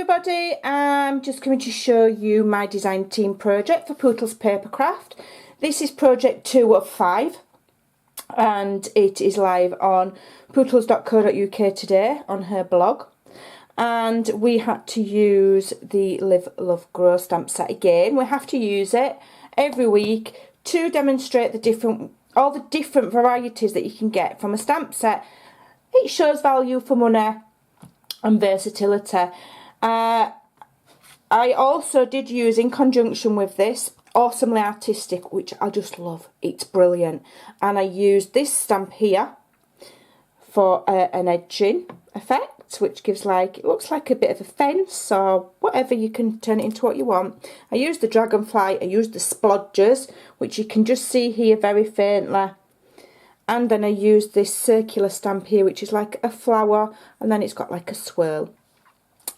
everybody, I'm just going to show you my design team project for Pootles Papercraft. This is project 2 of 5 and it is live on pootles.co.uk today on her blog, and we had to use the Live, Love, Grow stamp set again. We have to use it every week to demonstrate all the different varieties that you can get from a stamp set. It shows value for money and versatility. I also did use, in conjunction with this, Awesomely Artistic, which I just love. It's brilliant. And I used this stamp here for an edging effect, which gives it looks like a bit of a fence or whatever. You can turn it into what you want. I used the dragonfly, I used the splodgers, which you can just see here very faintly. And then I used this circular stamp here, which is like a flower, and then it's got like a swirl.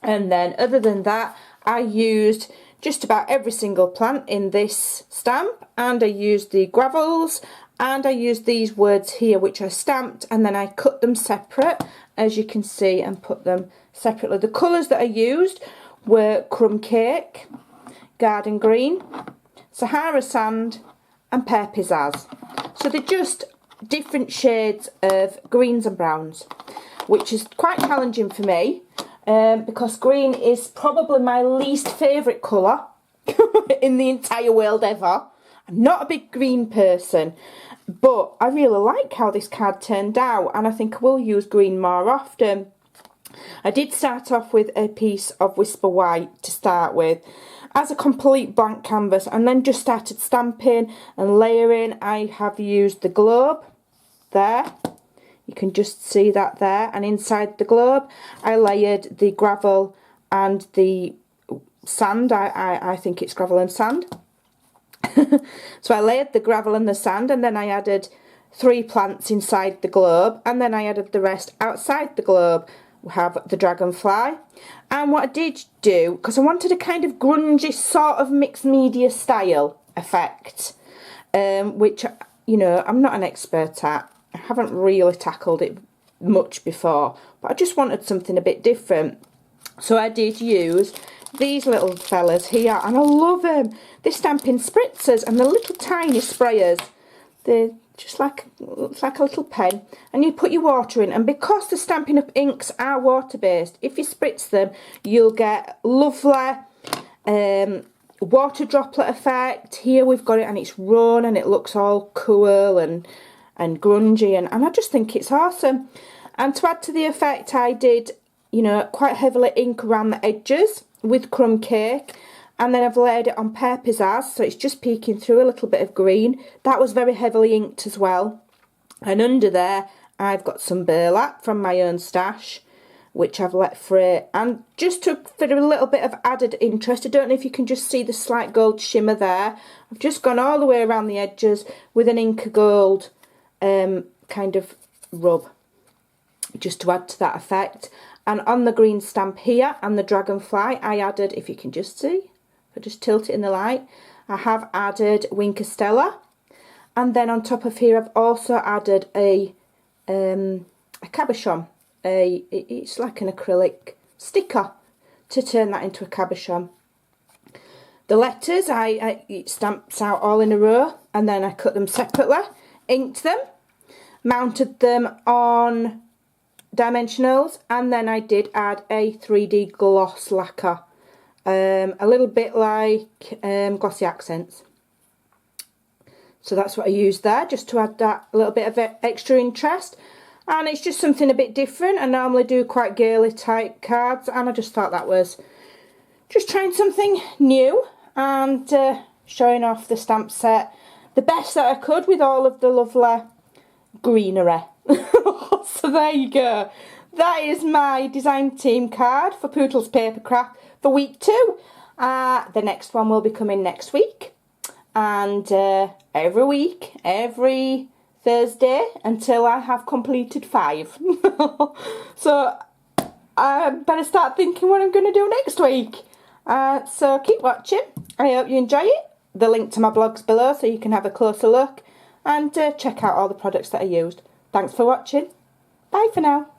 And then other than that, I used just about every single plant in this stamp, and I used the gravels, and I used these words here which I stamped, and then I cut them separate, as you can see, and put them separately. The colours that I used were Crumb Cake, Garden Green, Sahara Sand and Pear Pizzazz. So they're just different shades of greens and browns, which is quite challenging for me. Because green is probably my least favourite colour in the entire world ever. I'm not a big green person, but I really like how this card turned out, and I think I will use green more often. I did start off with a piece of Whisper White to start with as a complete blank canvas, and then just started stamping and layering. I have used the globe there. You can just see that there, and inside the globe I layered the gravel and the sand. I think it's gravel and sand. So I layered the gravel and the sand, and then I added 3 plants inside the globe, and then I added the rest outside the globe. We have the dragonfly. And what I did do, because I wanted a kind of grungy sort of mixed media style effect, which, you know, I'm not an expert at. I haven't really tackled it much before, but I just wanted something a bit different. So I did use these little fellas here, and I love them. They're stamping spritzers, and they're little tiny sprayers. They're just looks like a little pen, and you put your water in, and because the Stampin' Up! Inks are water-based, if you spritz them, you'll get lovely water droplet effect. Here we've got it, and it's run, and it looks all cool and grungy, and I just think it's awesome. And to add to the effect, I did, you know, quite heavily ink around the edges with Crumb Cake, and then I've layered it on Pear Pizzazz, so it's just peeking through a little bit of green. That was very heavily inked as well. And under there I've got some burlap from my own stash, which I've let fray, and just for a little bit of added interest, I don't know if you can just see the slight gold shimmer there. I've just gone all the way around the edges with an Inca Gold kind of rub, just to add to that effect. And on the green stamp here and the dragonfly, I added, if you can just see, if I just tilt it in the light, I have added Winker Stella. And then on top of here I've also added a cabochon. It's like an acrylic sticker to turn that into a cabochon. The letters, it stamps out all in a row, and then I cut them separately, inked them, mounted them on dimensionals, and then I did add a 3D gloss lacquer, a little bit like Glossy Accents. So that's what I used there, just to add that little bit of extra interest. And it's just something a bit different. I normally do quite girly type cards, and I just thought that was just trying something new and showing off the stamp set the best that I could with all of the lovely greenery. So there you go. That is my design team card for Pootles Papercraft for week 2. The next one will be coming next week, and every week, every Thursday, until I have completed 5. So I better start thinking what I'm going to do next week. So keep watching. I hope you enjoy it. The link to my blog's below so you can have a closer look and check out all the products that I used. Thanks for watching. Bye for now.